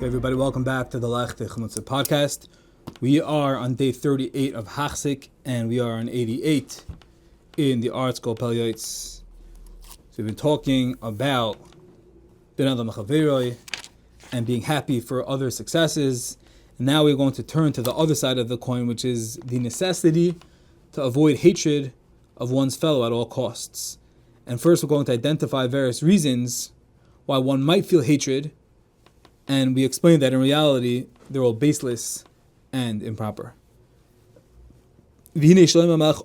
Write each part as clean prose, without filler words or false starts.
Okay, everybody, welcome back to the Lech Techumutza podcast. We are on day 38 of Hachzik, and we are on 88 in the art school Pele Yoeitz. So we've been talking about Ben Adam Chaveroi and being happy for other successes. And now we're going to turn to the other side of the coin, which is the necessity to avoid hatred of one's fellow at all costs. And first we're going to identify various reasons why one might feel hatred, and we explained that in reality they're all baseless and improper. Shlomo Melech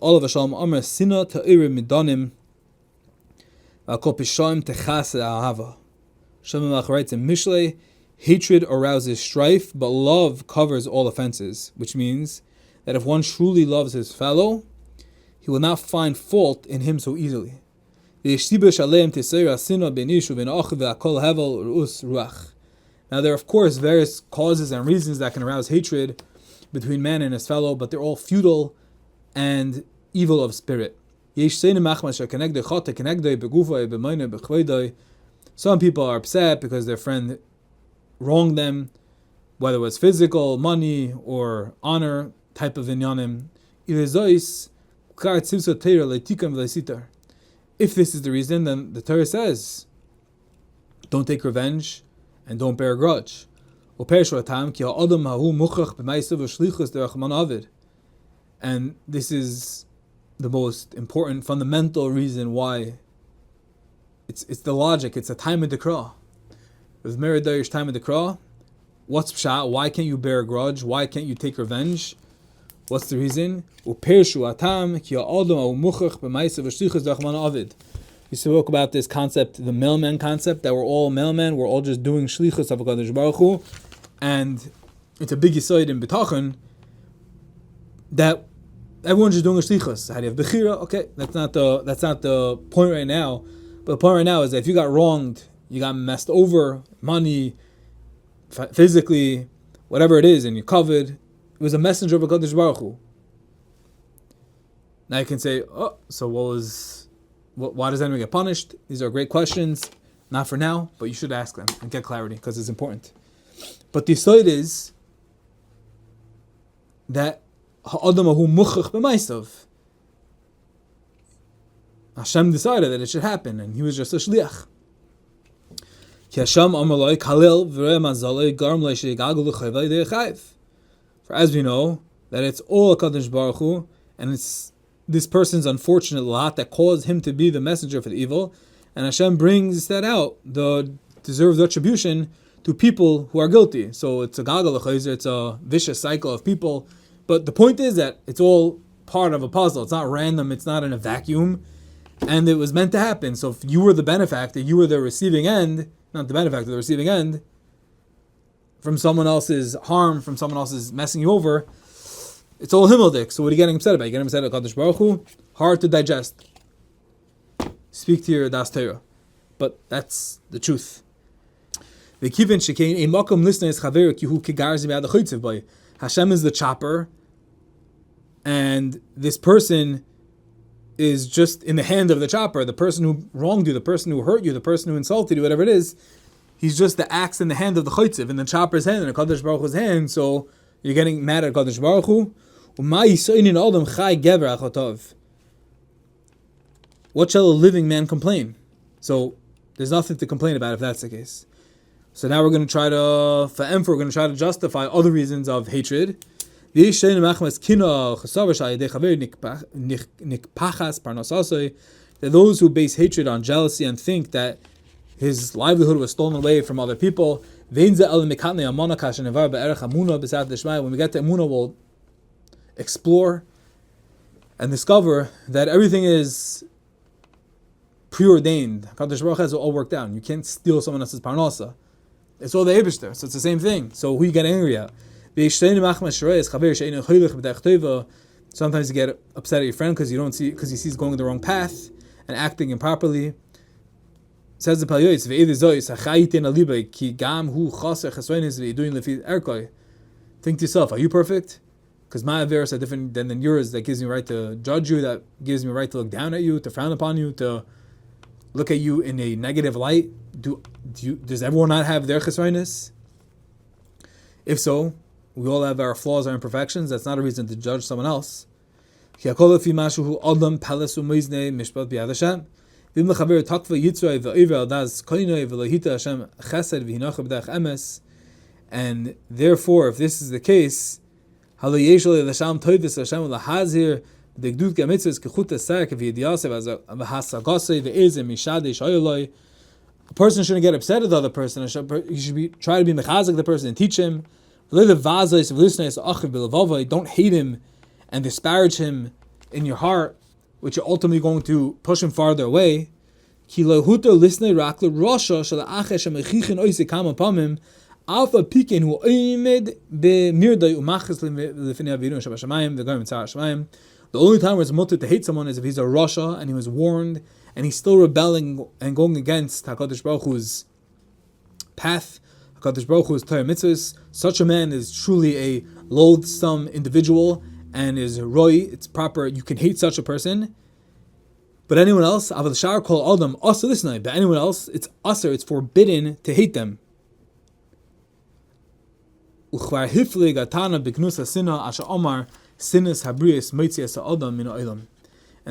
writes in Mishlei, hatred arouses strife, but love covers all offenses, which means that if one truly loves his fellow, he will not find fault in him so easily. Now there are of course various causes and reasons that can arouse hatred between man and his fellow, but they're all futile and evil of spirit. Some people are upset because their friend wronged them, whether it was physical, money, or honor type of inyanim. If this is the reason, then the Torah says, don't take revenge and don't bear a grudge. And this is the most important, fundamental reason why it's the logic, it's a time of Dekra. With Meridayish time of Dekra, what's pshat? Why can't you bear a grudge? Why can't you take revenge? What's the reason? We spoke about this concept, the mailman concept, that we're all mailmen, we're all just doing shlichus of HaKadosh Baruch Hu, and it's a big yesod in B'tachon that everyone's just doing a shlichus. How do you have bechira? Okay, that's not the point right now. But the point right now is that if you got wronged, you got messed over, money, physically, whatever it is, and you're covered, it was a messenger of HaKadosh Baruch Hu. Now you can say, so why does anyone get punished? These are great questions. Not for now, but you should ask them and get clarity because it's important. But the yesod is that ha'adam ahu muchach b'maisav. Hashem decided that it should happen, and he was just a shliach. For as we know, that it's all HaKadosh Baruch Hu, and it's this person's unfortunate lot that caused him to be the messenger for the evil, and Hashem brings that out, the deserved retribution, to people who are guilty. So it's a gagal chayzer, it's a vicious cycle of people. But the point is that it's all part of a puzzle. It's not random, it's not in a vacuum, and it was meant to happen. So if you were the benefactor, you were the receiving end, not the benefactor, the receiving end, from someone else's harm, from someone else's messing you over, it's all himmeldik. So what are you getting upset about? You're getting upset at Kadosh Baruch Hu? Hard to digest. Speak to your das Torah. But that's the truth. Hashem is the chopper, and this person is just in the hand of the chopper. The person who wronged you, the person who hurt you, the person who insulted you, whatever it is, he's just the axe in the hand of the chaytziv, in the chopper's hand, in the Kadosh Baruch Hu's hand. So you're getting mad at Kadosh Baruch Hu. What shall a living man complain? So there's nothing to complain about if that's the case. So now we're going to try to justify other reasons of hatred. That those who base hatred on jealousy and think that his livelihood was stolen away from other people. When we get to Emunah, we'll explore and discover that everything is preordained. Kadosh Baruch has it all worked out. You can't steal someone else's parnasa. It's all the Eibishter, so it's the same thing. So who you get angry at? Sometimes you get upset at your friend because he sees going the wrong path and acting improperly. Says the Pele Yoeitz, think to yourself, are you perfect? Because my averos are different than yours. That gives me right to judge you. That gives me right to look down at you, to frown upon you, to look at you in a negative light. Does everyone not have their chesroinus? If so, we all have our flaws, our imperfections. That's not a reason to judge someone else. If someone is and therefore, if this is the case, a person shouldn't get upset at the other person. You should try to be mechazik the person and teach him. Don't hate him and disparage him in your heart, which are ultimately going to push him farther away. Alpha Pekin who the only time where it's mutter to hate someone is if he's a Rasha and he was warned and he's still rebelling and going against HaKadosh Baruch Hu's path, HaKadosh Baruch Hu's Torah mitzvahs. Such a man is truly a loathsome individual and is roi. It's proper. You can hate such a person. But anyone else, Aval Shar Kol Adam also this night. But anyone else, it's usher. It's forbidden to hate them. And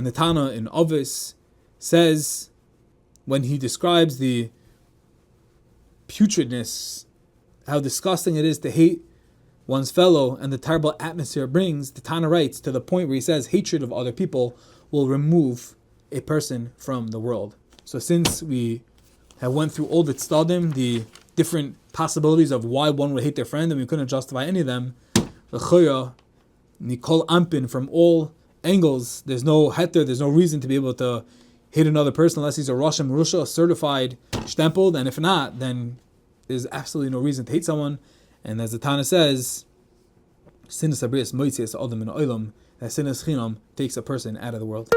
the Tana in Ovis says, when he describes the putridness, how disgusting it is to hate one's fellow and the terrible atmosphere it brings, the Tana writes to the point where he says hatred of other people will remove a person from the world. So since we have went through all the tzadim, the different possibilities of why one would hate their friend, and we couldn't justify any of them, the Choya, Nikol Ampin, from all angles, there's no heter, there's no reason to be able to hate another person unless he's a Rosh Marusha, a certified shtempeled, and if not, then there's absolutely no reason to hate someone. And as the Tana says, Sinas Abrias Moitzias Adam in Oilam, that Sinas Chinam takes a person out of the world.